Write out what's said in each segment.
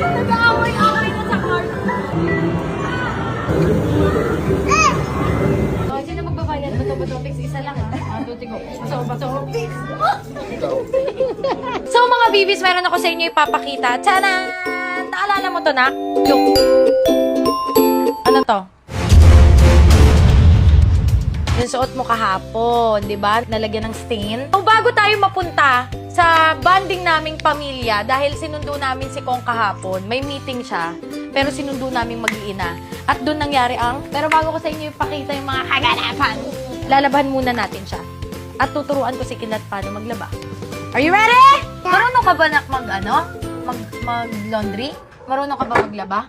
Nag-aaway-aaway na sa car. So, sino magbabayad? Bato-bato fix? Isa lang ha? Tuti ko. Bato-bato fix. So, mga bibis, meron ako sa inyo ipapakita. Tcharan! Naalala mo to, nak? Look. Ano to? Yung suot mo kahapon, di ba? Nalagyan ng stain. So, bago tayo mapunta sa bonding naming pamilya, dahil sinundo namin si Kong kahapon, may meeting siya, pero sinundo namin mag-iina. At doon nangyari ang, pero bago ko sa inyo ipakita yung mga kaganapan, lalabahan muna natin siya. At tuturuan ko si Kinat paano maglaba. Are you ready? Marunong ka ba mag-laundry? Marunong ka ba maglaba?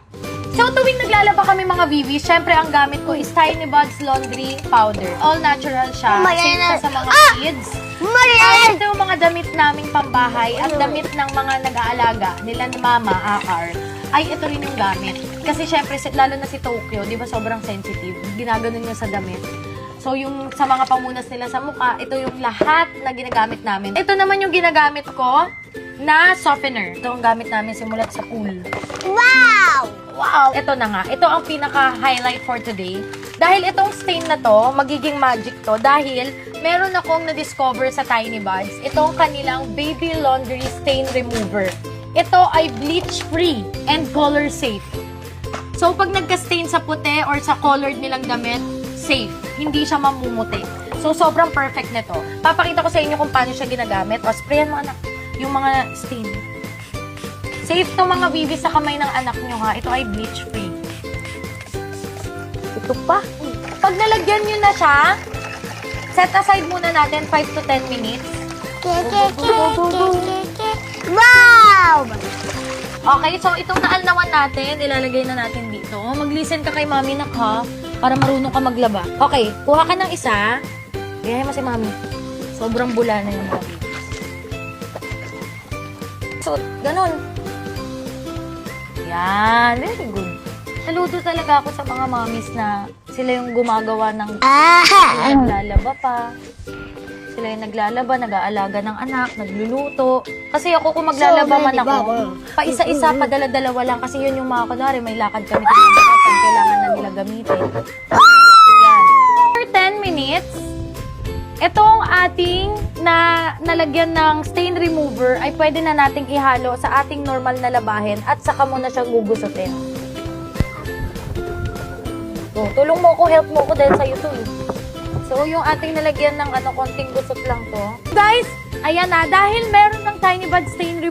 So, tuwing naglalaba kami mga bibis, syempre ang gamit ko is Tiny Buds Laundry Powder. All natural siya. Safe siya sa mga kids. Ito yung mga damit naming pambahay at damit ng mga nag-aalaga nila ni Mama, Akar, ay ito rin yung gamit. Kasi syempre, lalo na si Tokyo, di ba sobrang sensitive, ginaganon niya sa damit. So, yung sa mga pamunas nila sa mukha, ito yung lahat na ginagamit namin. Ito naman yung ginagamit ko na softener. Ito ang gamit namin simulat sa pool. Wow! Wow! Ito na nga. Ito ang pinaka-highlight for today. Dahil itong stain na to, magiging magic to. Dahil meron akong na-discover sa Tiny Buds. Itong kanilang Baby Laundry Stain Remover. Ito ay bleach-free and color-safe. So, pag nagka-stain sa puti or sa colored nilang damit, safe. Hindi siya mamumuti. So, sobrang perfect nito. Papakita ko sa inyo kung paano siya ginagamit. O, sprayan mo anak. Yung mga stain. Safe to mga bibis sa kamay ng anak nyo ha. Ito ay bleach-free. Ito pa. Pag nalagyan nyo na siya, set aside muna natin 5 to 10 minutes. Wow! Okay, so itong naalnawan natin, ilalagay na natin dito. Mag-listen ka kay mami nak ha, para marunong ka maglaba. Okay, kuha ka ng isa. Gayahin mo si mami. Sobrang bula na yung mga bibis. So, ganun. Yan, very good. Saludo talaga ako sa mga mommies na sila yung gumagawa ng naglalaba pa. Sila yung naglalaba, nag-aalaga ng anak, nagluluto. Kasi ako kung maglalaba man ako, pa isa-isa, padala-dalawa lang. Kasi yun yung mga kunwari, may lakad kami kinakasan, kailangan na nila gamitin. Yan. For 10 minutes, itong ating nalagyan ng stain remover ay pwede na nating ihalo sa ating normal na labahin at saka mo na siyang gugusutin. So, tulong mo ko, help mo ko dahil sa'yo to eh. So, yung ating nalagyan ng konting gusot lang to. Guys, ayan na, dahil meron ng Tiny Buds stain remover,